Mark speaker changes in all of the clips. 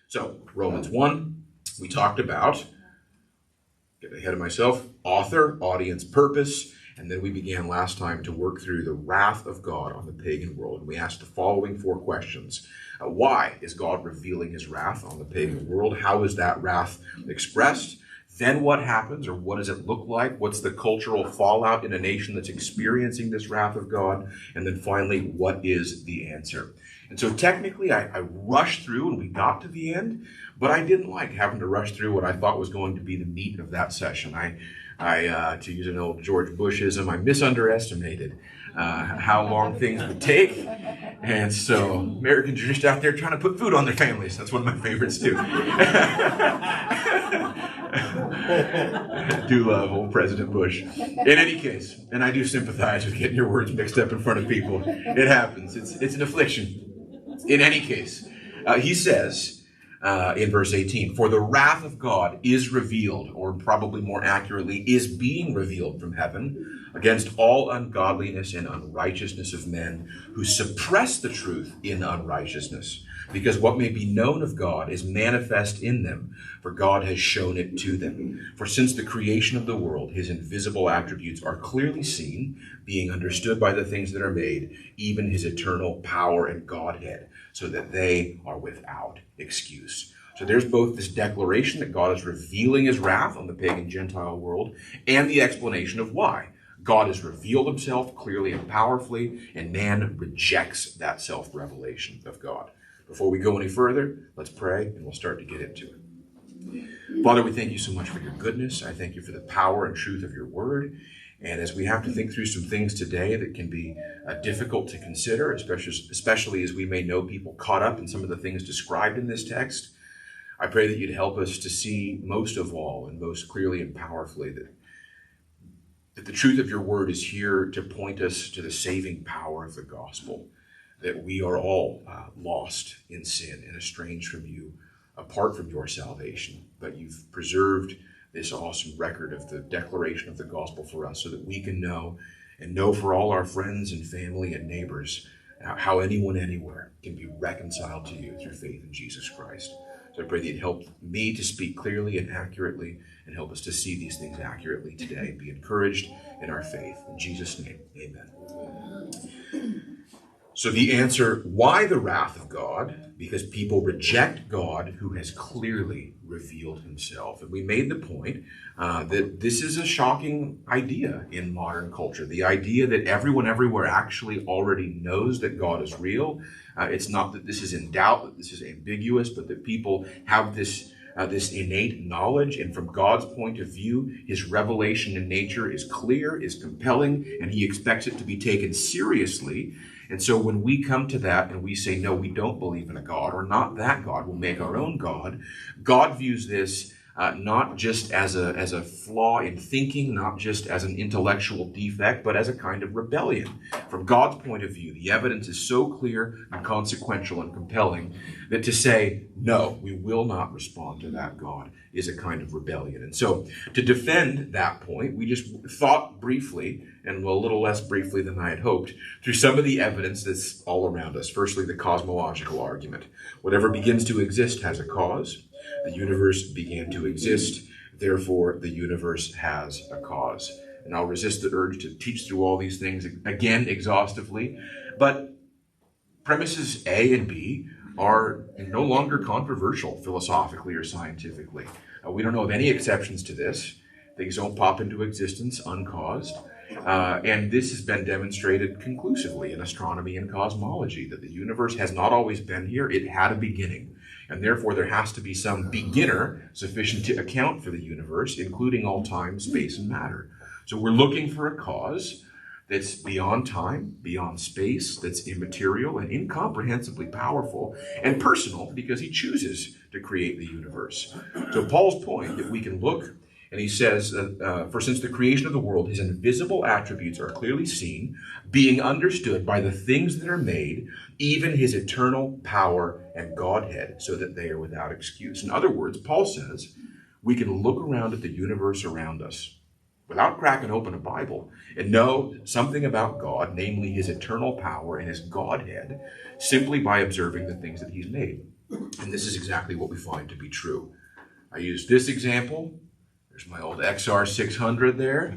Speaker 1: So, Romans 1, we talked about, get ahead of myself, author, audience, purpose, and then we began last time to work through the wrath of God on the pagan world. And we asked the following 4 questions. Why is God revealing his wrath on the pagan world? How is that wrath expressed? Then what happens, or what does it look like? What's the cultural fallout in a nation that's experiencing this wrath of God? And then finally, what is the answer? And so technically, I rushed through and we got to the end, but I didn't like having to rush through what I thought was going to be the meat of that session. I to use an old George Bushism, I misunderestimated how long things would take. And so Americans are just out there trying to put food on their families. That's one of my favorites too. I do love old President Bush. In any case, and I do sympathize with getting your words mixed up in front of people. It happens. It's an affliction. In any case, he says in verse 18, for the wrath of God is revealed, or probably more accurately, is being revealed from heaven against all ungodliness and unrighteousness of men who suppress the truth in unrighteousness. Because what may be known of God is manifest in them, for God has shown it to them. For since the creation of the world, his invisible attributes are clearly seen, being understood by the things that are made, even his eternal power and Godhead, so that they are without excuse. So there's both this declaration that God is revealing his wrath on the pagan Gentile world, and the explanation of why. God has revealed himself clearly and powerfully, and man rejects that self-revelation of God. Before we go any further, let's pray, and we'll start to get into it. Father, we thank you so much for your goodness. I thank you for the power and truth of your word. And as we have to think through some things today that can be difficult to consider, especially as we may know people caught up in some of the things described in this text, I pray that you'd help us to see most of all and most clearly and powerfully that the truth of your word is here to point us to the saving power of the gospel, that we are all lost in sin and estranged from you apart from your salvation, but you've preserved this awesome record of the declaration of the gospel for us so that we can know and know for all our friends and family and neighbors how anyone anywhere can be reconciled to you through faith in Jesus Christ. So I pray that you'd help me to speak clearly and accurately and help us to see these things accurately today and be encouraged in our faith. In Jesus' name, amen. So the answer, why the wrath of God? Because people reject God who has clearly revealed himself. And we made the point that this is a shocking idea in modern culture. The idea that everyone everywhere actually already knows that God is real. It's not that this is in doubt, that this is ambiguous, but that people have this innate knowledge, and from God's point of view, his revelation in nature is clear, is compelling, and he expects it to be taken seriously. And so when we come to that and we say, no, we don't believe in a God, or not that God, we'll make our own God, God views this not just as a flaw in thinking, not just as an intellectual defect, but as a kind of rebellion. From God's point of view, the evidence is so clear and consequential and compelling that to say, no, we will not respond to that God is a kind of rebellion. And so to defend that point, we just thought briefly, and a little less briefly than I had hoped, through some of the evidence that's all around us. Firstly, the cosmological argument. Whatever begins to exist has a cause. The universe began to exist, therefore the universe has a cause. And I'll resist the urge to teach through all these things again exhaustively, but premises A and B are no longer controversial philosophically or scientifically. We don't know of any exceptions to this. Things don't pop into existence uncaused. And this has been demonstrated conclusively in astronomy and cosmology, that the universe has not always been here. It had a beginning. And therefore, there has to be some beginner sufficient to account for the universe, including all time, space, and matter. So we're looking for a cause that's beyond time, beyond space, that's immaterial and incomprehensibly powerful and personal because he chooses to create the universe. So Paul's point that we can look, and he says, for since the creation of the world, his invisible attributes are clearly seen, being understood by the things that are made, even his eternal power and Godhead, so that they are without excuse. In other words, Paul says, we can look around at the universe around us without cracking open a Bible and know something about God, namely his eternal power and his Godhead, simply by observing the things that he's made. And this is exactly what we find to be true. I used this example. There's my old XR600 there.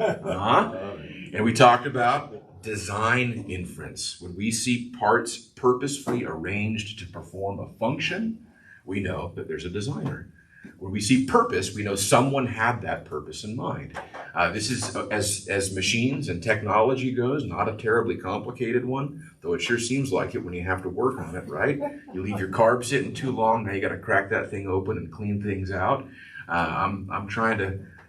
Speaker 1: And we talked about design inference. When we see parts purposefully arranged to perform a function, we know that there's a designer. When we see purpose, we know someone had that purpose in mind. This is, as machines and technology goes, not a terribly complicated one, though it sure seems like it when you have to work on it, right? You leave your carb sitting too long, now you got to crack that thing open and clean things out. I'm trying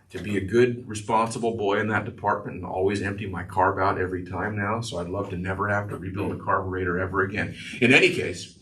Speaker 1: to be a good, responsible boy in that department and always empty my carb out every time now, so I'd love to never have to rebuild a carburetor ever again. In any case,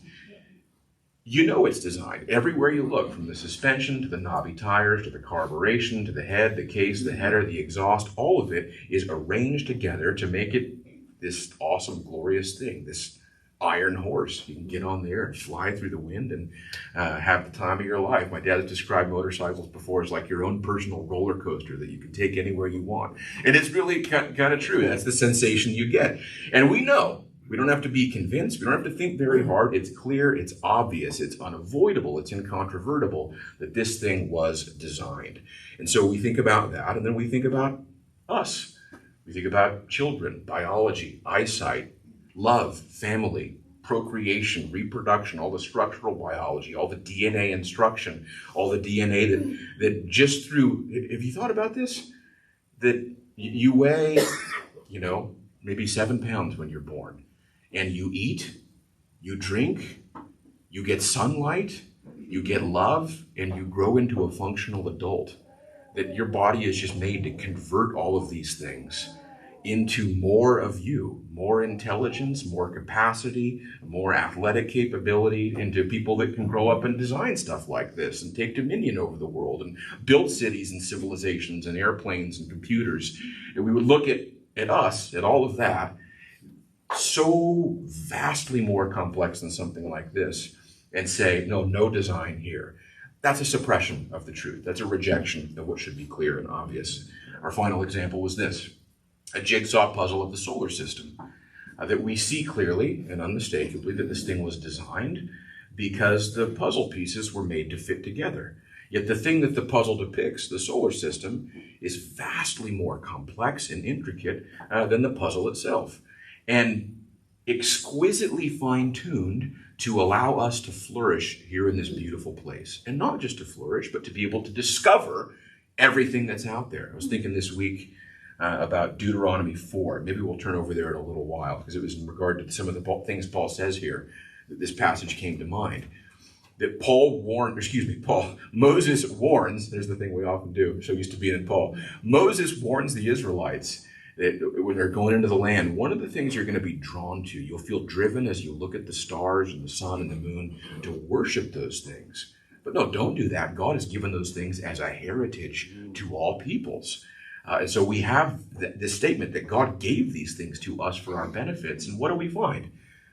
Speaker 1: you know it's designed. Everywhere you look, from the suspension to the knobby tires to the carburation to the head, the case, the header, the exhaust, all of it is arranged together to make it this awesome, glorious thing, this iron horse. You can get on there and fly through the wind and have the time of your life. My dad has described motorcycles before as like your own personal roller coaster that you can take anywhere you want. And it's really kind of true. That's the sensation you get. And we know. We don't have to be convinced. We don't have to think very hard. It's clear, it's obvious, it's unavoidable, it's incontrovertible that this thing was designed. And so we think about that, and then we think about us. We think about children, biology, eyesight, love, family, procreation, reproduction, all the structural biology, all the DNA instruction, all the DNA that just through, have you thought about this? That you weigh, maybe 7 pounds when you're born. And you eat, you drink, you get sunlight, you get love, and you grow into a functional adult. That your body is just made to convert all of these things into more of you, more intelligence, more capacity, more athletic capability, into people that can grow up and design stuff like this and take dominion over the world and build cities and civilizations and airplanes and computers. And we would look at us, at all of that, so vastly more complex than something like this, and say, no design here. That's a suppression of the truth. That's a rejection of what should be clear and obvious. Our final example was this, a jigsaw puzzle of the solar system, that we see clearly and unmistakably that this thing was designed because the puzzle pieces were made to fit together. Yet the thing that the puzzle depicts, the solar system, is vastly more complex and intricate than the puzzle itself, and exquisitely fine-tuned to allow us to flourish here in this beautiful place. And not just to flourish, but to be able to discover everything that's out there. I was thinking this week about Deuteronomy 4. Maybe we'll turn over there in a little while, because it was in regard to some of the things Paul says here that this passage came to mind. That Moses warns, there's the thing we often do, so used to being in Paul. Moses warns the Israelites that when they're going into the land, one of the things you're going to be drawn to, you'll feel driven as you look at the stars and the sun and the moon to worship those things. But no, don't do that. God has given those things as a heritage to all peoples. And so we have this statement that God gave these things to us for our benefits. And what do we find?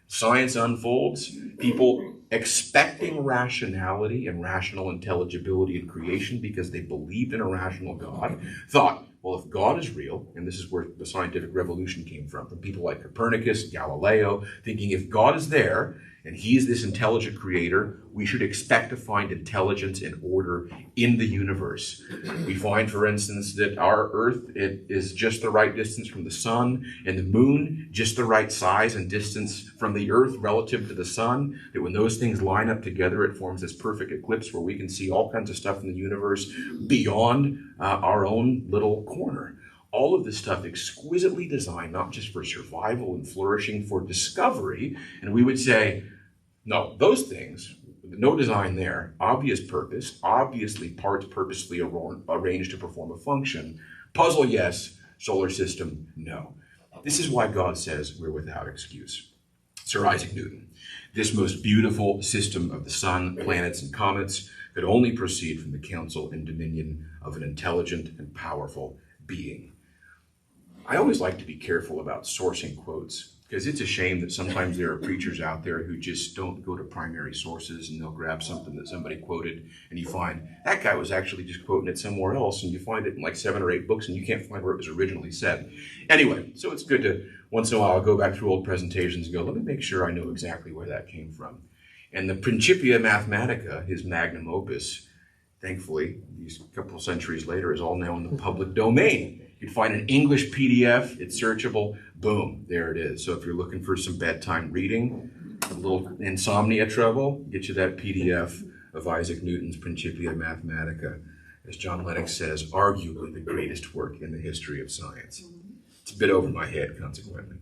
Speaker 1: Science unfolds, people expecting rationality and rational intelligibility in creation because they believed in a rational God, thought, well, if God is real, and this is where the scientific revolution came from people like Copernicus, Galileo, thinking if God is there and he is this intelligent creator, we should expect to find intelligence and order in the universe. We find, for instance, that our Earth, it is just the right distance from the sun, and the moon just the right size and distance from the Earth relative to the sun, that when those things line up together, it forms this perfect eclipse where we can see all kinds of stuff in the universe beyond our own little corner. All of this stuff exquisitely designed, not just for survival and flourishing, for discovery. And we would say, no, those things, no design there, obvious purpose, obviously parts purposely arranged to perform a function. Puzzle, yes. Solar system, no. This is why God says we're without excuse. Sir Isaac Newton, this most beautiful system of the sun, planets, and comets could only proceed from the counsel and dominion of an intelligent and powerful being. I always like to be careful about sourcing quotes, because it's a shame that sometimes there are preachers out there who just don't go to primary sources, and they'll grab something that somebody quoted, and you find that guy was actually just quoting it somewhere else, and you find it in like 7 or 8 books, and you can't find where it was originally said. Anyway, so it's good to, once in a while, go back through old presentations and go, let me make sure I know exactly where that came from. And the Principia Mathematica, his magnum opus, thankfully, these couple centuries later, is all now in the public domain. You can find an English PDF, it's searchable, boom, there it is. So if you're looking for some bedtime reading, a little insomnia trouble, get you that PDF of Isaac Newton's Principia Mathematica. As John Lennox says, arguably the greatest work in the history of science. It's a bit over my head, consequently.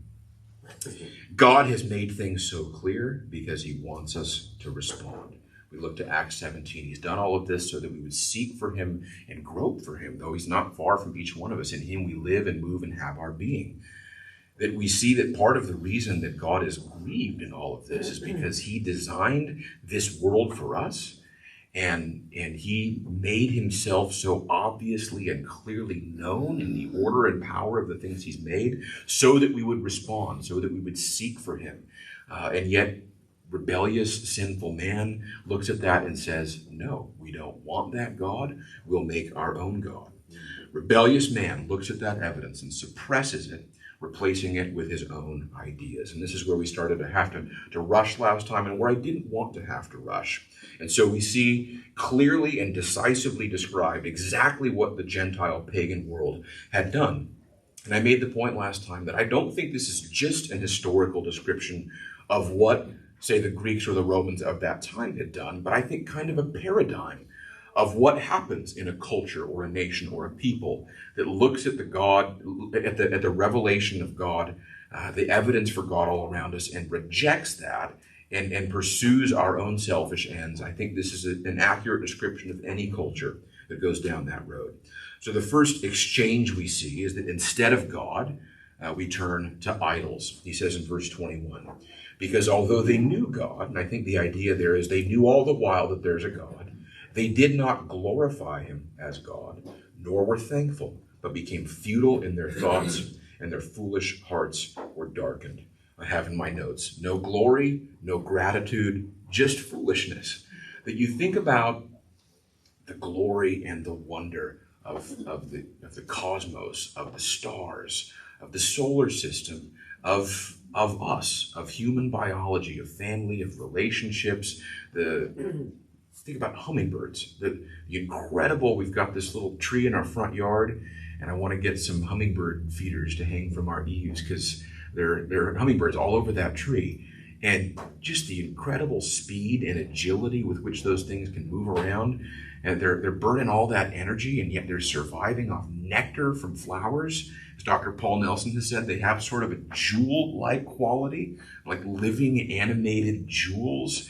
Speaker 1: God has made things so clear because he wants us to respond. We look to Acts 17. He's done all of this so that we would seek for him and grope for him, though he's not far from each one of us. In him we live and move and have our being. That we see that part of the reason that God is grieved in all of this is because he designed this world for us, and he made himself so obviously and clearly known in the order and power of the things he's made so that we would respond, so that we would seek for him. And yet, rebellious, sinful man looks at that and says, no, we don't want that God. We'll make our own God. Rebellious man looks at that evidence and suppresses it, replacing it with his own ideas. And this is where we started to have to rush last time, and where I didn't want to have to rush. And so we see clearly and decisively described exactly what the Gentile pagan world had done. And I made the point last time that I don't think this is just an historical description of what, say, the Greeks or the Romans of that time had done, but I think kind of a paradigm of what happens in a culture or a nation or a people that looks at the God, at the revelation of God, the evidence for God all around us, and rejects that and pursues our own selfish ends. I think this is an accurate description of any culture that goes down that road. So the first exchange we see is that instead of God, we turn to idols. He says in verse 21, because although they knew God, and I think the idea there is they knew all the while that there's a God, they did not glorify him as God, nor were thankful, but became futile in their thoughts, and their foolish hearts were darkened. I have in my notes, no glory, no gratitude, just foolishness. That you think about the glory and the wonder of the cosmos, of the stars, of the solar system, of us, of human biology, of family, of relationships, think about hummingbirds, the incredible, we've got this little tree in our front yard, and I want to get some hummingbird feeders to hang from our eaves because there are hummingbirds all over that tree. And just the incredible speed and agility with which those things can move around. And they're burning all that energy, and yet they're surviving off nectar from flowers. As Dr. Paul Nelson has said, they have sort of a jewel-like quality, like living animated jewels.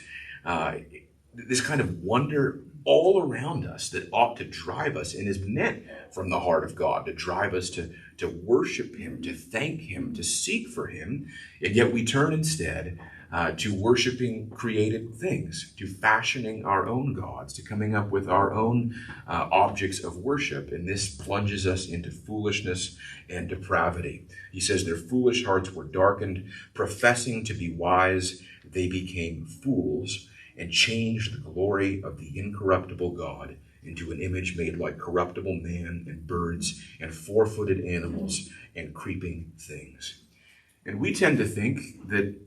Speaker 1: This kind of wonder all around us that ought to drive us and is meant from the heart of God to drive us to worship him, to thank him, to seek for him. And yet we turn instead to worshiping created things, to fashioning our own gods, to coming up with our own objects of worship. And this plunges us into foolishness and depravity. He says their foolish hearts were darkened, professing to be wise, they became fools, and changed the glory of the incorruptible God into an image made like corruptible man and birds and four-footed animals and creeping things. And we tend to think that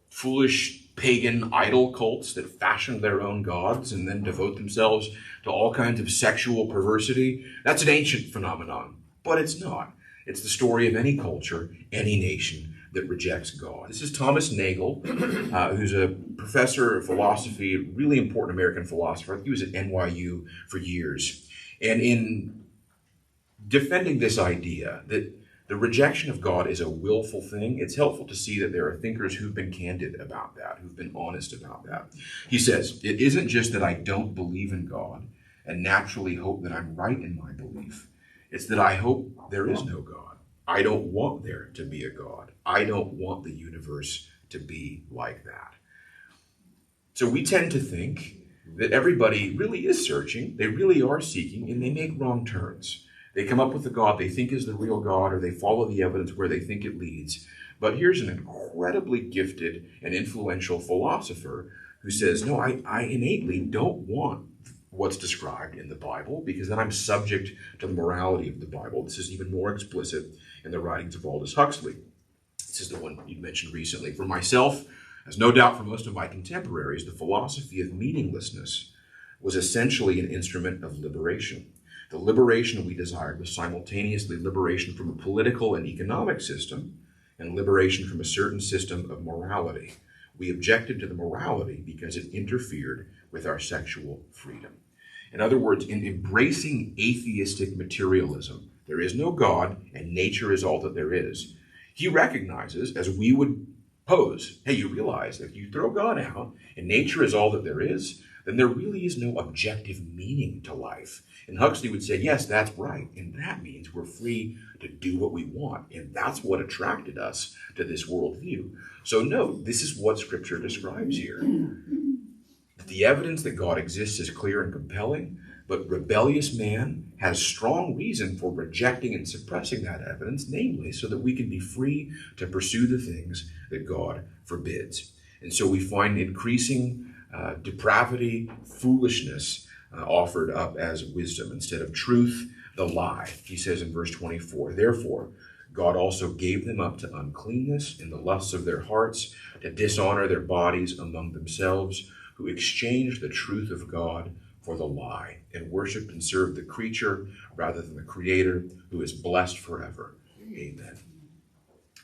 Speaker 1: foolish pagan idol cults that fashion their own gods and then devote themselves to all kinds of sexual perversity, that's an ancient phenomenon. But it's not. It's the story of any culture, any nation that rejects God. This is Thomas Nagel, who's a professor of philosophy, a really important American philosopher. I think he was at NYU for years. And in defending this idea that the rejection of God is a willful thing, it's helpful to see that there are thinkers who've been candid about that, who've been honest about that. He says, it isn't just that I don't believe in God and naturally hope that I'm right in my belief. It's that I hope there is no God. I don't want there to be a God. I don't want the universe to be like that. So we tend to think that everybody really is searching, they really are seeking, and they make wrong turns. They come up with a God they think is the real God, or they follow the evidence where they think it leads. But here's an incredibly gifted and influential philosopher who says, no, I innately don't want what's described in the Bible, because then I'm subject to the morality of the Bible. This is even more explicit in the writings of Aldous Huxley. This is the one you mentioned recently. For myself, As no doubt for most of my contemporaries, the philosophy of meaninglessness was essentially an instrument of liberation. The liberation we desired was simultaneously liberation from a political and economic system and liberation from a certain system of morality. We objected to the morality because it interfered with our sexual freedom. In other words, in embracing atheistic materialism, there is no God and nature is all that there is. He recognizes, as we would pose, hey, you realize that if you throw God out and nature is all that there is, then there really is no objective meaning to life. And Huxley would say, yes, that's right. And that means we're free to do what we want. And that's what attracted us to this worldview. So no, this is what Scripture describes here. The evidence that God exists is clear and compelling, but rebellious man has strong reason for rejecting and suppressing that evidence, namely so that we can be free to pursue the things that God forbids. And so we find increasing depravity, foolishness offered up as wisdom. Instead of truth, the lie. He says in verse 24, therefore, God also gave them up to uncleanness in the lusts of their hearts, to dishonor their bodies among themselves, who exchanged the truth of God for the lie, and worshiped and served the creature rather than the Creator, who is blessed forever. Amen.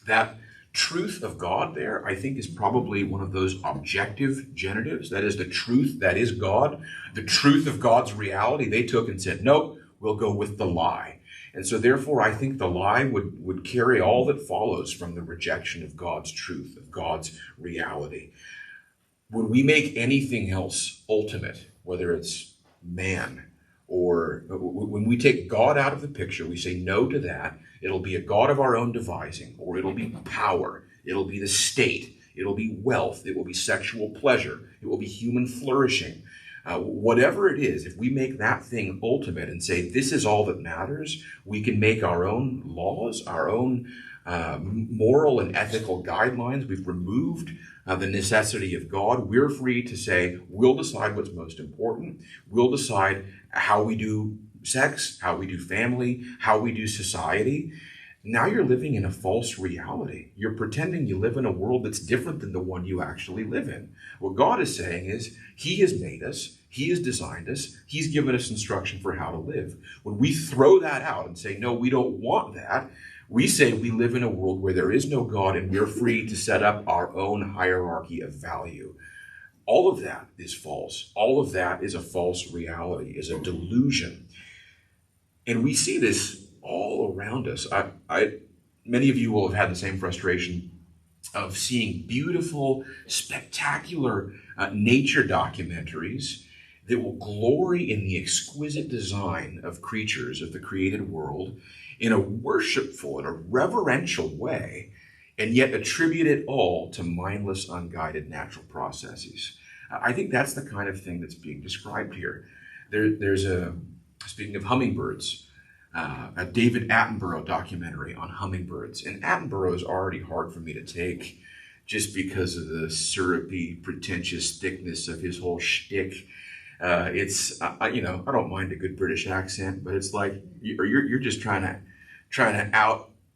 Speaker 1: That truth of God there, I think, is probably one of those objective genitives. That is the truth, that is God. The truth of God's reality, they took and said, nope, we'll go with the lie. And so therefore, I think the lie would carry all that follows from the rejection of God's truth, of God's reality. When we make anything else ultimate, whether it's man, or when we take God out of the picture, we say no to that, it'll be a God of our own devising, or it'll be power, it'll be the state, it'll be wealth, it will be sexual pleasure, it will be human flourishing. Whatever it is, if we make that thing ultimate and say this is all that matters, we can make our own laws, our own moral and ethical guidelines. We've removed the necessity of God. We're free to say, we'll decide what's most important. We'll decide how we do sex, how we do family, how we do society. Now you're living in a false reality. You're pretending you live in a world that's different than the one you actually live in. What God is saying is, He has made us, He has designed us, He's given us instruction for how to live. When we throw that out and say, no, we don't want that, we say we live in a world where there is no God and we're free to set up our own hierarchy of value. All of that is false. All of that is a false reality, is a delusion. And we see this all around us. Many of you will have had the same frustration of seeing beautiful, spectacular nature documentaries that will glory in the exquisite design of creatures of the created world in a worshipful and a reverential way, and yet attribute it all to mindless, unguided natural processes. I think that's the kind of thing that's being described here. There's speaking of hummingbirds, a David Attenborough documentary on hummingbirds. And Attenborough is already hard for me to take just because of the syrupy, pretentious thickness of his whole shtick. I don't mind a good British accent, but it's like you're just trying to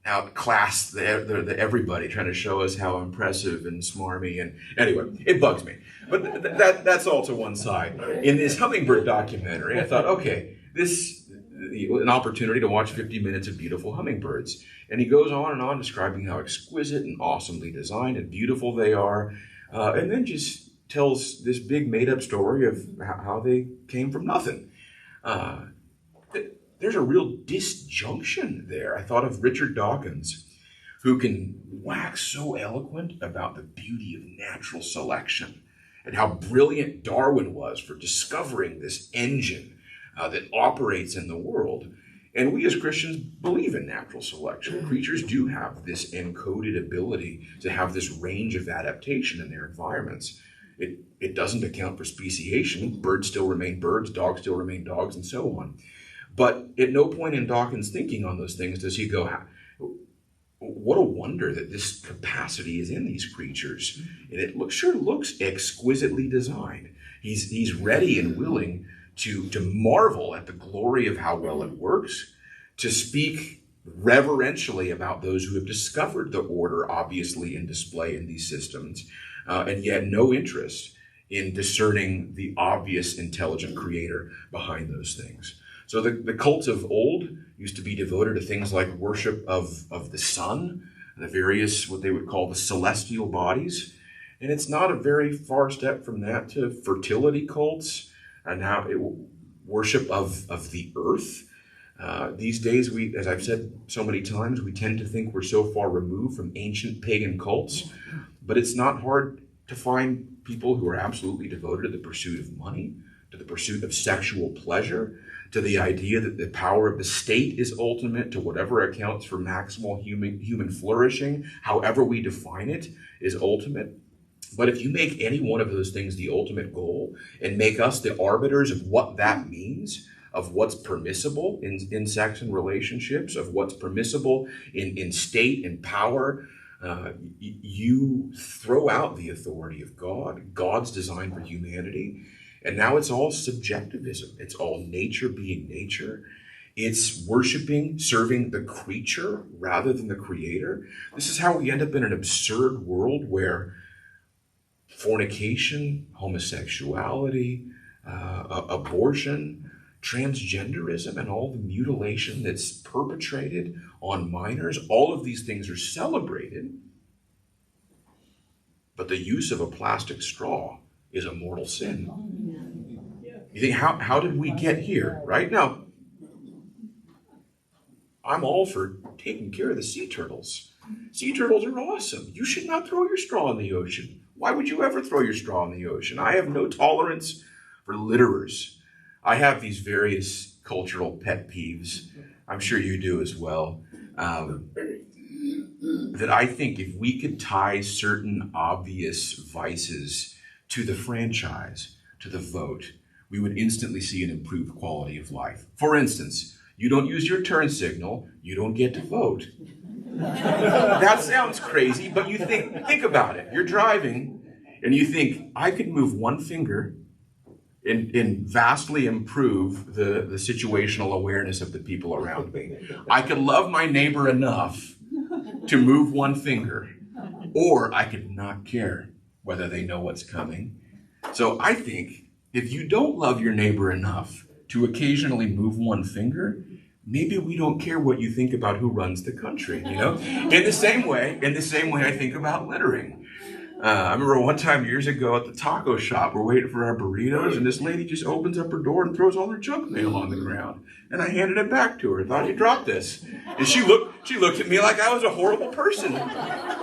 Speaker 1: outclass the everybody, trying to show us how impressive and smarmy. And anyway, it bugs me. But that's all to one side. In this hummingbird documentary, I thought, okay, an opportunity to watch 50 minutes of beautiful hummingbirds. And he goes on and on describing how exquisite and awesomely designed and beautiful they are, and then just tells this big made-up story of how they came from nothing. There's a real disjunction there. I thought of Richard Dawkins, who can wax so eloquent about the beauty of natural selection and how brilliant Darwin was for discovering this engine that operates in the world. And we as Christians believe in natural selection. Creatures do have this encoded ability to have this range of adaptation in their environments. It doesn't account for speciation. Birds still remain birds, dogs still remain dogs, and so on. But at no point in Dawkins' thinking on those things does he go, what a wonder that this capacity is in these creatures. And it sure looks exquisitely designed. He's ready and willing to marvel at the glory of how well it works, to speak reverentially about those who have discovered the order obviously in display in these systems, and yet no interest in discerning the obvious intelligent creator behind those things. So the cults of old used to be devoted to things like worship of the sun, and the various, what they would call the celestial bodies. And it's not a very far step from that to fertility cults, and now worship of the earth. These days, we, as I've said so many times, we tend to think we're so far removed from ancient pagan cults, but it's not hard to find people who are absolutely devoted to the pursuit of money, to the pursuit of sexual pleasure, to the idea that the power of the state is ultimate, to whatever accounts for maximal human flourishing, however we define it, is ultimate. But if you make any one of those things the ultimate goal and make us the arbiters of what that means, of what's permissible in sex and relationships, of what's permissible in state and power, you throw out the authority of God, God's design for humanity. And now it's all subjectivism. It's all nature being nature. It's worshiping, serving the creature rather than the creator. This is how we end up in an absurd world where fornication, homosexuality, abortion, transgenderism, and all the mutilation that's perpetrated on minors, all of these things are celebrated. But the use of a plastic straw is a mortal sin. You think, how did we get here, right? Now, I'm all for taking care of the sea turtles. Sea turtles are awesome. You should not throw your straw in the ocean. Why would you ever throw your straw in the ocean? I have no tolerance for litterers. I have these various cultural pet peeves. I'm sure you do as well. That I think if we could tie certain obvious vices to the franchise, to the vote, we would instantly see an improved quality of life. For instance, you don't use your turn signal, you don't get to vote. That sounds crazy, but you think about it. You're driving and you think, I could move one finger and vastly improve the situational awareness of the people around me. I could love my neighbor enough to move one finger, or I could not care whether they know what's coming. So I think if you don't love your neighbor enough to occasionally move one finger, maybe we don't care what you think about who runs the country, you know? In the same way I think about littering. I remember one time years ago at the taco shop, we're waiting for our burritos, and this lady just opens up her door and throws all her junk mail on the ground. And I handed it back to her. I thought, you dropped this. And she looked at me like I was a horrible person.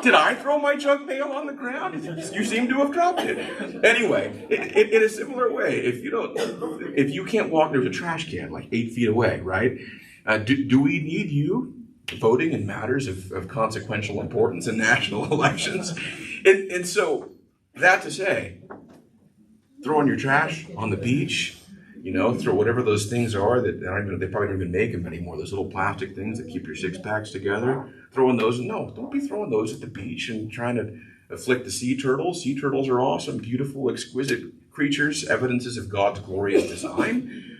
Speaker 1: Did I throw my junk mail on the ground? You seem to have dropped it. Anyway, in a similar way, if you can't walk, there's a trash can like 8 feet away, right? Do we need you voting in matters of consequential importance in national elections? And so, that to say, throwing your trash on the beach, throw whatever those things are that they probably don't even make them anymore, those little plastic things that keep your six packs together, throwing those, no, don't be throwing those at the beach and trying to afflict the sea turtles. Sea turtles are awesome, beautiful, exquisite creatures, evidences of God's glorious design.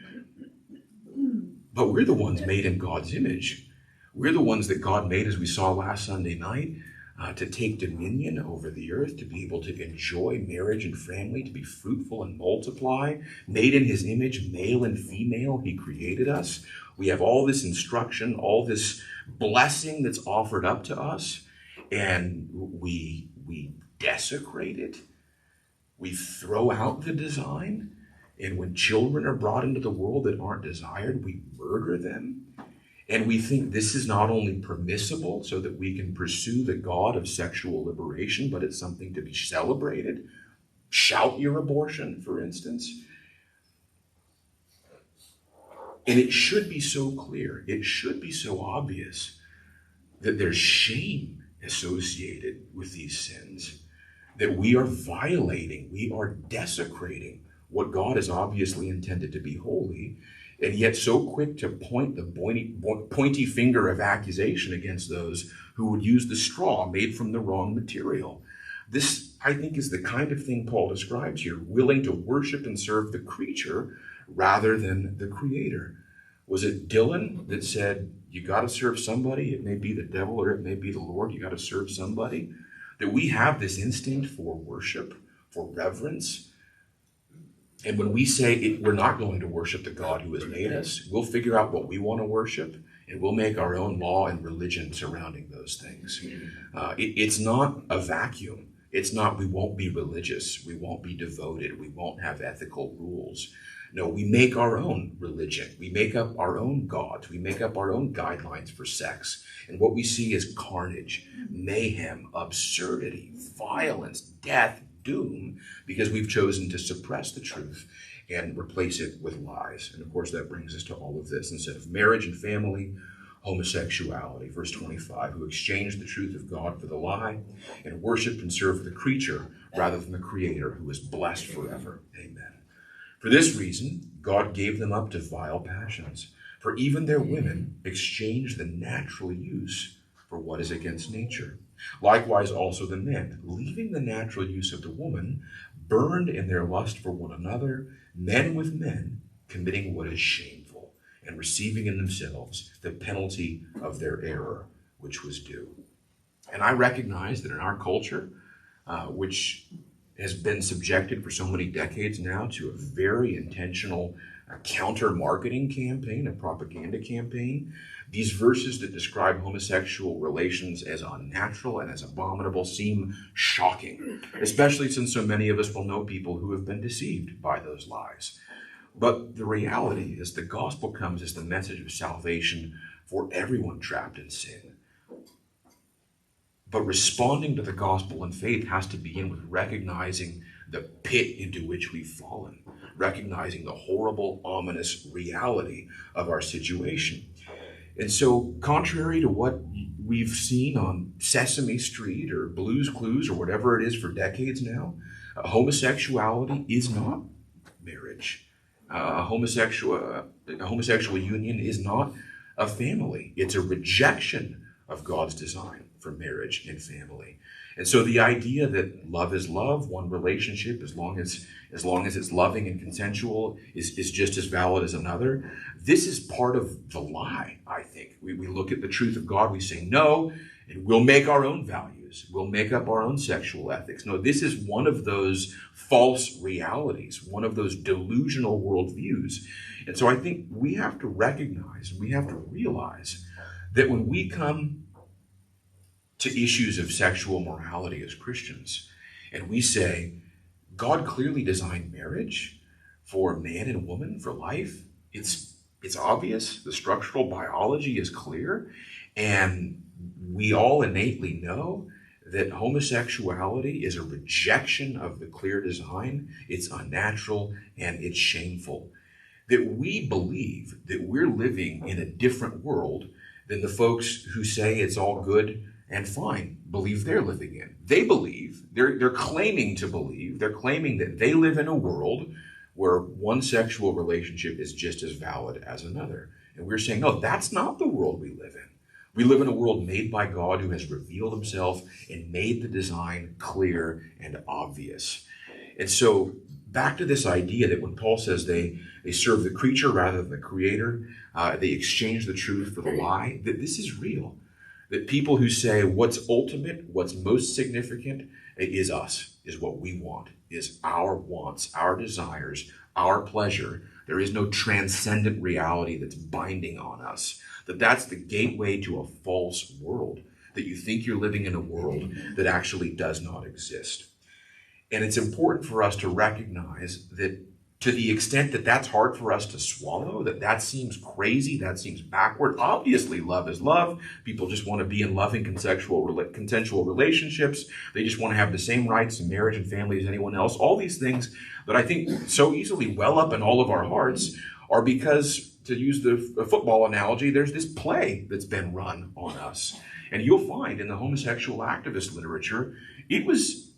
Speaker 1: But we're the ones made in God's image. We're the ones that God made, as we saw last Sunday night, to take dominion over the earth, to be able to enjoy marriage and family, to be fruitful and multiply. Made in his image, male and female, he created us. We have all this instruction, all this blessing that's offered up to us, and we desecrate it. We throw out the design, and when children are brought into the world that aren't desired, we murder them. And we think this is not only permissible so that we can pursue the God of sexual liberation, but it's something to be celebrated. Shout your abortion, for instance. And it should be so clear, it should be so obvious that there's shame associated with these sins, that we are violating, we are desecrating what God has obviously intended to be holy, and yet so quick to point the pointy finger of accusation against those who would use the straw made from the wrong material. This, I think, is the kind of thing Paul describes here, willing to worship and serve the creature rather than the creator. Was it Dylan that said, you got to serve somebody? It may be the devil or it may be the Lord. You got to serve somebody. that we have this instinct for worship, for reverence. And when we say we're not going to worship the God who has made us, we'll figure out what we want to worship, and we'll make our own law and religion surrounding those things. It's not a vacuum. It's not we won't be religious, we won't be devoted, we won't have ethical rules. No, we make our own religion. We make up our own gods. We make up our own guidelines for sex. And what we see is carnage, mayhem, absurdity, violence, death, doom, because we've chosen to suppress the truth and replace it with lies. And of course, that brings us to all of this. Instead of marriage and family, homosexuality. Verse 25, who exchanged the truth of God for the lie and worshiped and served the creature rather than the Creator, who is blessed forever. Amen. For this reason, God gave them up to vile passions. For even their women exchanged the natural use for what is against nature. Likewise also the men, leaving the natural use of the woman, burned in their lust for one another, men with men, committing what is shameful, and receiving in themselves the penalty of their error, which was due. And I recognize that in our culture, which has been subjected for so many decades now to a very intentional counter-marketing campaign, a propaganda campaign, these verses that describe homosexual relations as unnatural and as abominable seem shocking, especially since so many of us will know people who have been deceived by those lies. But the reality is the gospel comes as the message of salvation for everyone trapped in sin. But responding to the gospel in faith has to begin with recognizing the pit into which we've fallen, recognizing the horrible, ominous reality of our situation. And so, contrary to what we've seen on Sesame Street or Blue's Clues or whatever it is for decades now, homosexuality is not marriage. A homosexual union is not a family. It's a rejection of God's design for marriage and family. And so the idea that love is love, one relationship, as long as it's loving and consensual, is just as valid as another, this is part of the lie, I think. We look at the truth of God, we say no, and we'll make our own values. We'll make up our own sexual ethics. No, this is one of those false realities, one of those delusional worldviews. And so I think we have to recognize, we have to realize that when we come to issues of sexual morality as Christians, and we say, God clearly designed marriage for man and woman, for life. It's obvious. The structural biology is clear. And we all innately know that homosexuality is a rejection of the clear design. It's unnatural and it's shameful. That we believe that we're living in a different world than the folks who say it's all good and fine believe they're living in. They believe, they're claiming to believe, they're claiming that they live in a world where one sexual relationship is just as valid as another. And we're saying, no, that's not the world we live in. We live in a world made by God who has revealed himself and made the design clear and obvious. And so back to this idea that when Paul says they serve the creature rather than the Creator, they exchange the truth for the lie, that this is real. That people who say what's ultimate, what's most significant is us, is what we want, is our wants, our desires, our pleasure. There is no transcendent reality that's binding on us. That's the gateway to a false world, that you think you're living in a world that actually does not exist. And it's important for us to recognize that to the extent that that's hard for us to swallow, that seems crazy, that seems backward. Obviously, love is love. People just want to be in loving consensual relationships. They just want to have the same rights in marriage and family as anyone else. All these things that I think so easily well up in all of our hearts are because, to use the football analogy, there's this play that's been run on us. And you'll find in the homosexual activist literature, it was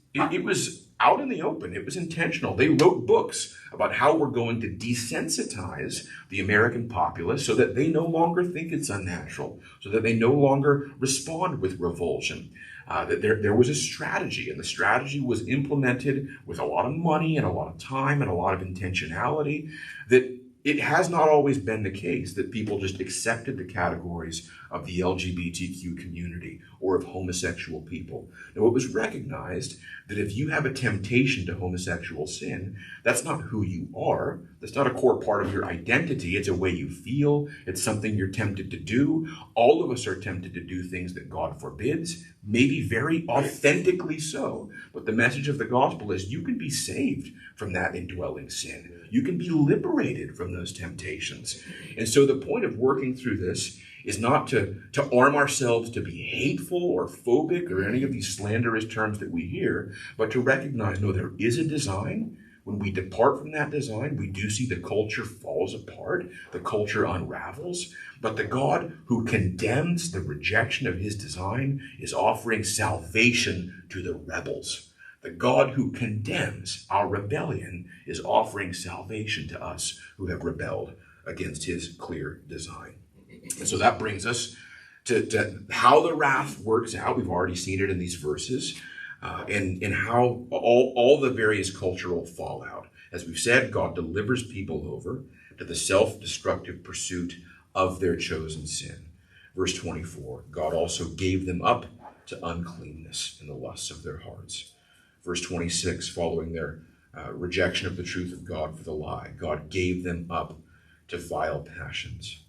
Speaker 1: out in the open. It was intentional. They wrote books about how we're going to desensitize the American populace so that they no longer think it's unnatural, so that they no longer respond with revulsion. That there was a strategy, and the strategy was implemented with a lot of money and a lot of time and a lot of intentionality, that it has not always been the case that people just accepted the categories of the LGBTQ community or of homosexual people. Now, it was recognized that if you have a temptation to homosexual sin, that's not who you are. That's not a core part of your identity. It's a way you feel. It's something you're tempted to do. All of us are tempted to do things that God forbids, maybe very authentically so. But the message of the gospel is you can be saved from that indwelling sin. You can be liberated from those temptations. And so the point of working through this is not to arm ourselves to be hateful or phobic or any of these slanderous terms that we hear, but to recognize, no, there is a design. When we depart from that design, we do see the culture falls apart, the culture unravels, but the God who condemns the rejection of his design is offering salvation to the rebels. The God who condemns our rebellion is offering salvation to us who have rebelled against his clear design. And so that brings us to how the wrath works out. We've already seen it in these verses, and how all the various cultural fallout. As we've said, God delivers people over to the self-destructive pursuit of their chosen sin. Verse 24, God also gave them up to uncleanness in the lusts of their hearts. Verse 26, following their rejection of the truth of God for the lie, God gave them up to vile passions.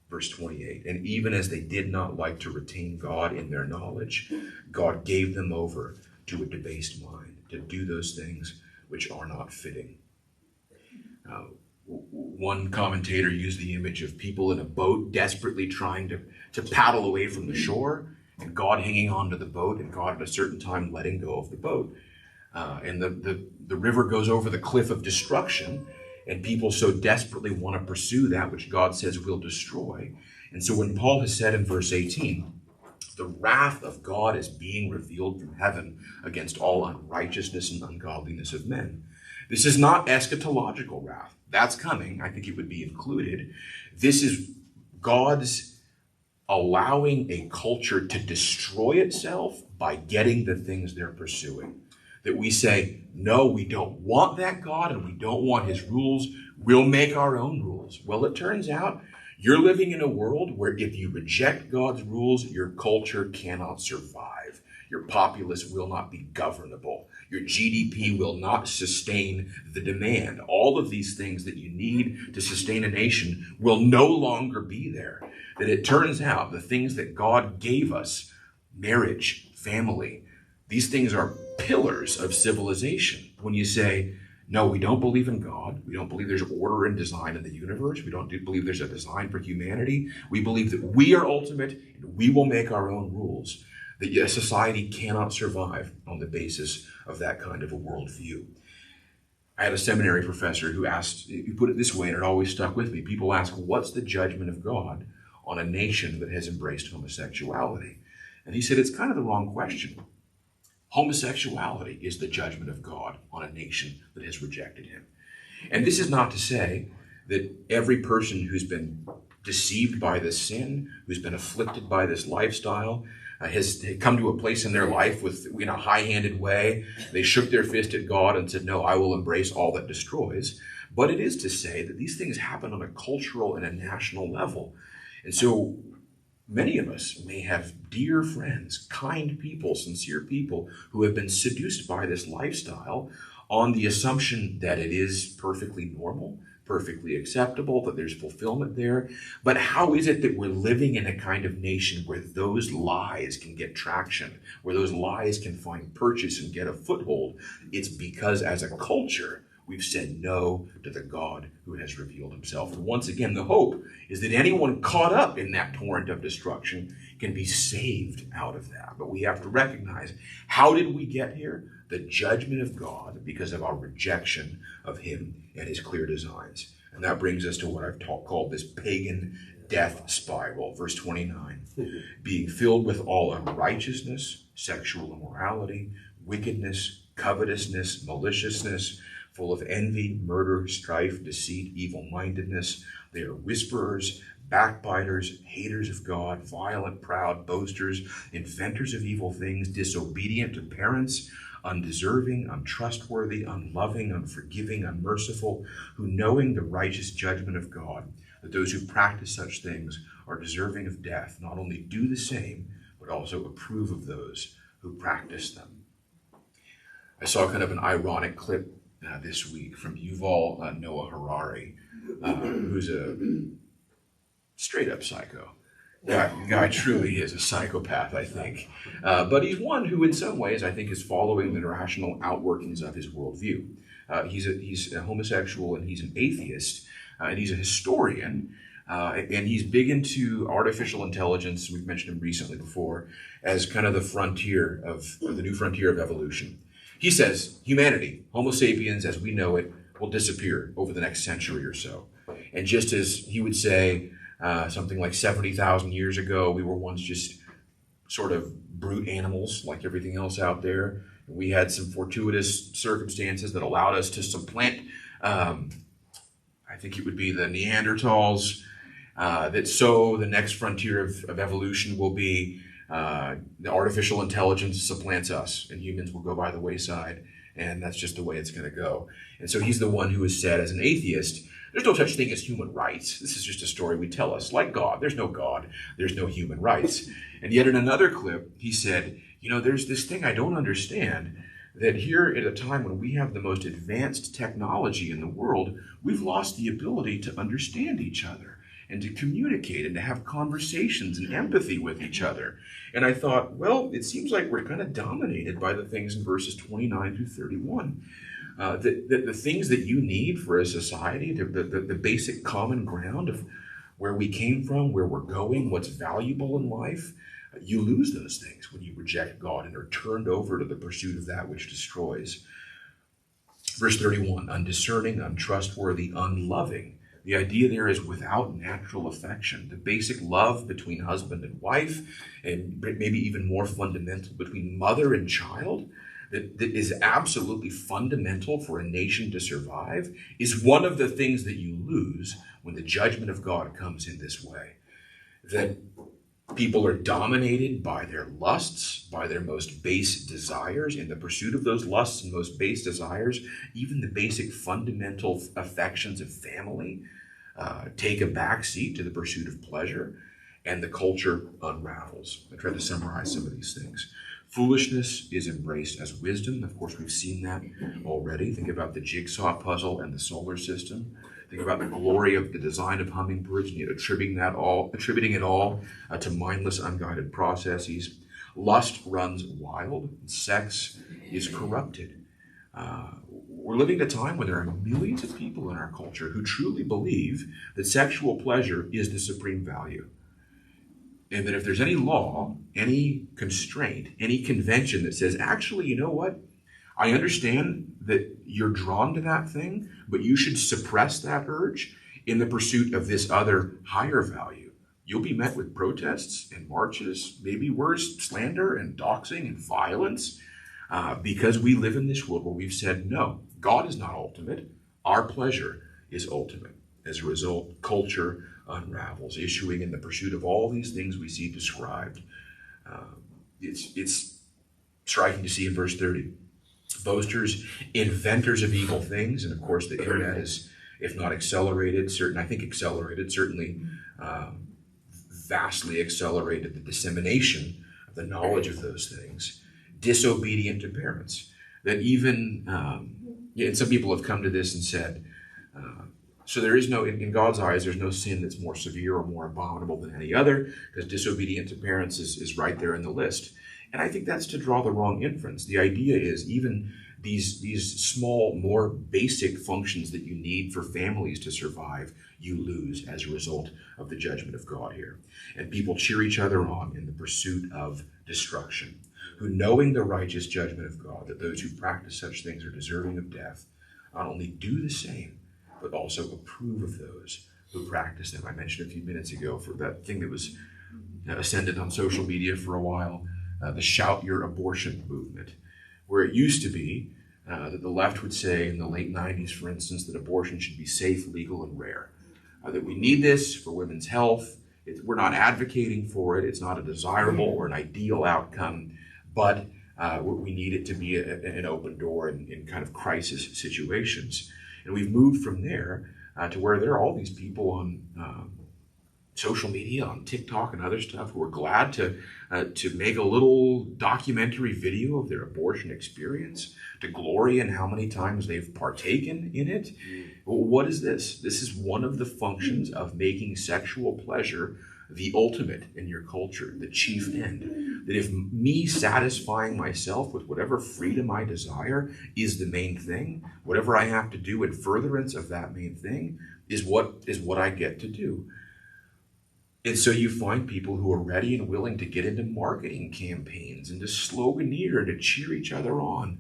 Speaker 1: Verse 28, and even as they did not like to retain God in their knowledge, God gave them over to a debased mind, to do those things which are not fitting. One commentator used the image of people in a boat desperately trying to paddle away from the shore, and God hanging on to the boat, and God at a certain time letting go of the boat. And the river goes over the cliff of destruction, and people so desperately want to pursue that which God says will destroy. And so when Paul has said in verse 18, the wrath of God is being revealed from heaven against all unrighteousness and ungodliness of men. This is not eschatological wrath. That's coming. I think it would be included. This is God's allowing a culture to destroy itself by getting the things they're pursuing. That we say, no, we don't want that God and we don't want his rules. We'll make our own rules. Well, it turns out you're living in a world where if you reject God's rules, your culture cannot survive. Your populace will not be governable. Your GDP will not sustain the demand. All of these things that you need to sustain a nation will no longer be there. That it turns out the things that God gave us, marriage, family, these things are pillars of civilization. When you say, no, we don't believe in God. We don't believe there's order and design in the universe. We don't believe there's a design for humanity. We believe that we are ultimate and we will make our own rules. That a society cannot survive on the basis of that kind of a worldview. I had a seminary professor who put it this way, and it always stuck with me. People ask, what's the judgment of God on a nation that has embraced homosexuality? And he said, it's kind of the wrong question. Homosexuality is the judgment of God on a nation that has rejected him. And this is not to say that every person who's been deceived by this sin, who's been afflicted by this lifestyle, has come to a place in their life with, in a high-handed way, they shook their fist at God and said, no, I will embrace all that destroys. But it is to say that these things happen on a cultural and a national level. And so many of us may have dear friends, kind people, sincere people who have been seduced by this lifestyle on the assumption that it is perfectly normal, perfectly acceptable, that there's fulfillment there. But how is it that we're living in a kind of nation where those lies can get traction, where those lies can find purchase and get a foothold? It's because as a culture, we've said no to the God who has revealed himself. And once again, the hope is that anyone caught up in that torrent of destruction can be saved out of that. But we have to recognize, how did we get here? The judgment of God because of our rejection of him and his clear designs. And that brings us to what I've called this pagan death spiral. Verse 29, being filled with all unrighteousness, sexual immorality, wickedness, covetousness, maliciousness, full of envy, murder, strife, deceit, evil-mindedness. They are whisperers, backbiters, haters of God, violent, proud, boasters, inventors of evil things, disobedient to parents, undeserving, untrustworthy, unloving, unforgiving, unmerciful, who knowing the righteous judgment of God, that those who practice such things are deserving of death, not only do the same, but also approve of those who practice them. I saw kind of an ironic clip this week from Yuval Noah Harari, who's a straight-up psycho. Guy truly is a psychopath, I think. But he's one who, in some ways, I think is following the rational outworkings of his worldview. He's a homosexual, and he's an atheist, and he's a historian, and he's big into artificial intelligence. We've mentioned him recently before as kind of the new frontier of evolution. He says humanity, Homo sapiens as we know it, will disappear over the next century or so. And just as he would say, something like 70,000 years ago, we were once just sort of brute animals like everything else out there. We had some fortuitous circumstances that allowed us to supplant, I think it would be the Neanderthals, the next frontier of evolution will be the artificial intelligence supplants us, and humans will go by the wayside, and that's just the way it's going to go. And so he's the one who has said, as an atheist, there's no such thing as human rights. This is just a story we tell us. Like God, there's no God, there's no human rights. And yet in another clip, he said, there's this thing I don't understand, that here at a time when we have the most advanced technology in the world, we've lost the ability to understand each other and to communicate and to have conversations and empathy with each other. And I thought, well, it seems like we're kind of dominated by the things in verses 29 through 31. The things that you need for a society, the basic common ground of where we came from, where we're going, what's valuable in life, you lose those things when you reject God and are turned over to the pursuit of that which destroys. Verse 31, undiscerning, untrustworthy, unloving. The idea there is without natural affection, the basic love between husband and wife, and maybe even more fundamental between mother and child, that is absolutely fundamental for a nation to survive, is one of the things that you lose when the judgment of God comes in this way. That people are dominated by their lusts, by their most base desires. In the pursuit of those lusts and most base desires, even the basic fundamental affections of family take a back seat to the pursuit of pleasure, and the culture unravels. I tried to summarize some of these things. Foolishness is embraced as wisdom. Of course, we've seen that already. Think about the jigsaw puzzle and the solar system. Think about the glory of the design of hummingbirds, and yet attributing it all to mindless, unguided processes. Lust runs wild. Sex is corrupted. We're living at a time when there are millions of people in our culture who truly believe that sexual pleasure is the supreme value. And that if there's any law, any constraint, any convention that says, actually, you know what? I understand that you're drawn to that thing, but you should suppress that urge in the pursuit of this other higher value. You'll be met with protests and marches, maybe worse, slander and doxing and violence, because we live in this world where we've said, no, God is not ultimate. Our pleasure is ultimate. As a result, culture unravels, issuing in the pursuit of all these things we see described. It's striking to see in verse 30. Boasters, inventors of evil things, and of course the internet is, if not accelerated, certainly vastly accelerated the dissemination of the knowledge of those things. Disobedient to parents. That even, and some people have come to this and said, so there is no, in God's eyes, there's no sin that's more severe or more abominable than any other, because disobedient to parents is right there in the list. And I think that's to draw the wrong inference. The idea is even these small, more basic functions that you need for families to survive, you lose as a result of the judgment of God here. And people cheer each other on in the pursuit of destruction, who knowing the righteous judgment of God, that those who practice such things are deserving of death, not only do the same, but also approve of those who practice them. I mentioned a few minutes ago for that thing that was ascended on social media for a while, the Shout Your Abortion movement, where it used to be that the left would say in the late 90s, for instance, that abortion should be safe, legal, and rare. That we need this for women's health. We're not advocating for it. It's not a desirable or an ideal outcome, but we need it to be an open door in kind of crisis situations. And we've moved from there to where there are all these people on social media, on TikTok and other stuff, who are glad to make a little documentary video of their abortion experience, to glory in how many times they've partaken in it. Well, what is this? This is one of the functions of making sexual pleasure the ultimate in your culture, the chief end. That if me satisfying myself with whatever freedom I desire is the main thing, whatever I have to do in furtherance of that main thing is what I get to do. And so you find people who are ready and willing to get into marketing campaigns and to sloganeer and to cheer each other on.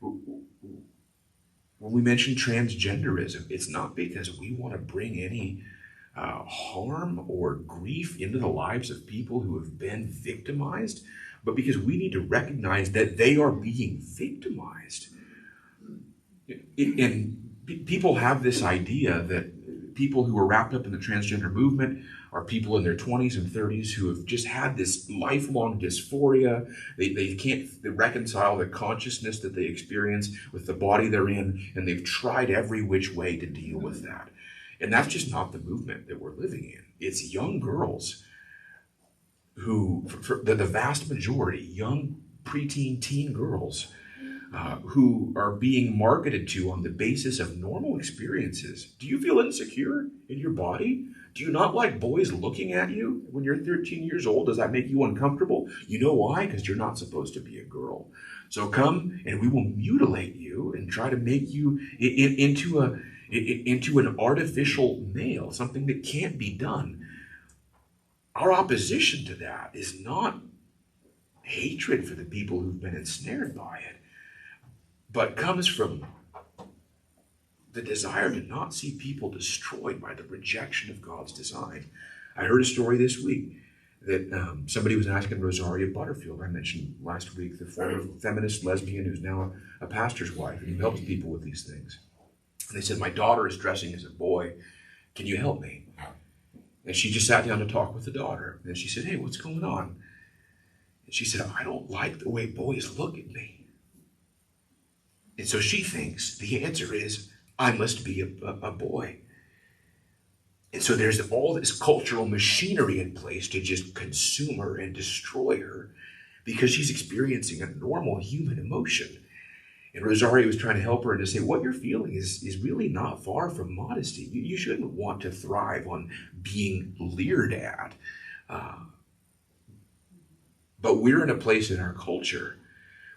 Speaker 1: When we mention transgenderism, it's not because we want to bring any harm or grief into the lives of people who have been victimized, but because we need to recognize that they are being victimized. And people have this idea that people who are wrapped up in the transgender movement are people in their 20s and 30s who have just had this lifelong dysphoria. They can't reconcile the consciousness that they experience with the body they're in, and they've tried every which way to deal with that. And that's just not the movement that we're living in. It's young girls who, for the vast majority, young preteen, teen girls who are being marketed to on the basis of normal experiences. Do you feel insecure in your body? Do you not like boys looking at you when you're 13 years old? Does that make you uncomfortable? You know why? Because you're not supposed to be a girl. So come and we will mutilate you and try to make you into an artificial male, something that can't be done. Our opposition to that is not hatred for the people who've been ensnared by it, but comes from the desire to not see people destroyed by the rejection of God's design. I heard a story this week that somebody was asking Rosaria Butterfield, I mentioned last week, the former feminist lesbian who's now a pastor's wife and who helps people with these things. And they said, my daughter is dressing as a boy. Can you help me? And she just sat down to talk with the daughter. And she said, hey, what's going on? And she said, I don't like the way boys look at me. And so she thinks the answer is, I must be a boy. And so there's all this cultural machinery in place to just consume her and destroy her because she's experiencing a normal human emotion. And Rosario was trying to help her and to say, what you're feeling is really not far from modesty. You shouldn't want to thrive on being leered at. But we're in a place in our culture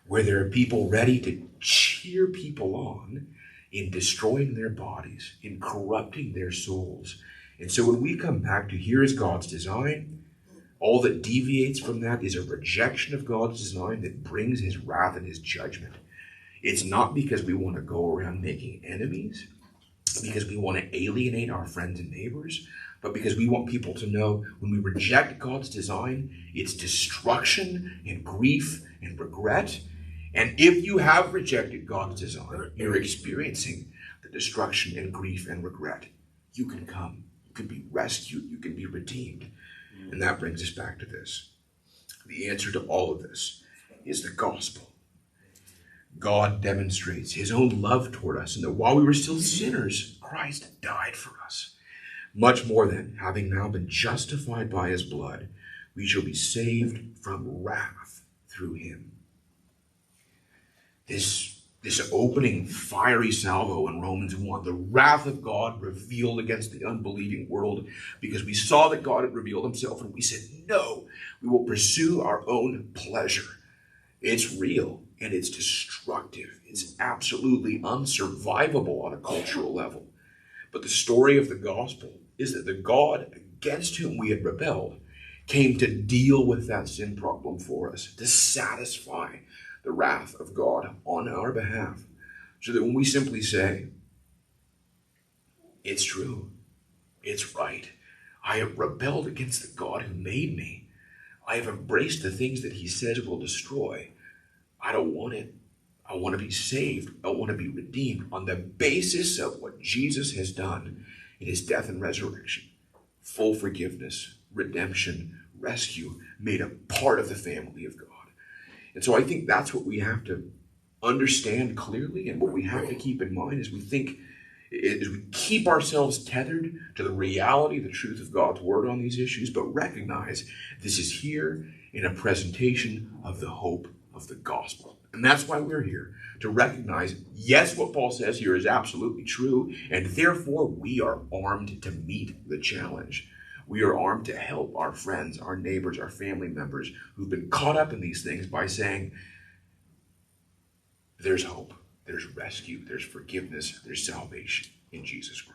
Speaker 1: where there are people ready to cheer people on in destroying their bodies, in corrupting their souls. And so when we come back to here is God's design, all that deviates from that is a rejection of God's design that brings his wrath and his judgment. It's not because we want to go around making enemies, because we want to alienate our friends and neighbors, but because we want people to know when we reject God's design, it's destruction and grief and regret. And if you have rejected God's design, you're experiencing the destruction and grief and regret. You can come. You can be rescued. You can be redeemed. And that brings us back to this. The answer to all of this is the gospel. God demonstrates his own love toward us, and that while we were still sinners, Christ died for us. Much more than, having now been justified by his blood, we shall be saved from wrath through him. This opening fiery salvo in Romans 1, the wrath of God revealed against the unbelieving world, because we saw that God had revealed himself and we said, no, we will pursue our own pleasure. It's real and it's destructive. It's absolutely unsurvivable on a cultural level. But the story of the gospel is that the God against whom we had rebelled came to deal with that sin problem for us, to satisfy the wrath of God on our behalf, so that when we simply say, it's true, it's right, I have rebelled against the God who made me, I have embraced the things that he says will destroy, I don't want it, I want to be saved. I want to be redeemed on the basis of what Jesus has done in his death and resurrection. Full forgiveness, redemption, rescue, made a part of the family of God. And so I think that's what we have to understand clearly, and what we have to keep in mind as we keep ourselves tethered to the reality, the truth of God's word on these issues, but recognize this is here in a presentation of the hope of the gospel. And that's why we're here, to recognize, yes, what Paul says here is absolutely true, and therefore we are armed to meet the challenge. We are armed to help our friends, our neighbors, our family members who've been caught up in these things by saying, there's hope, there's rescue, there's forgiveness, there's salvation in Jesus Christ.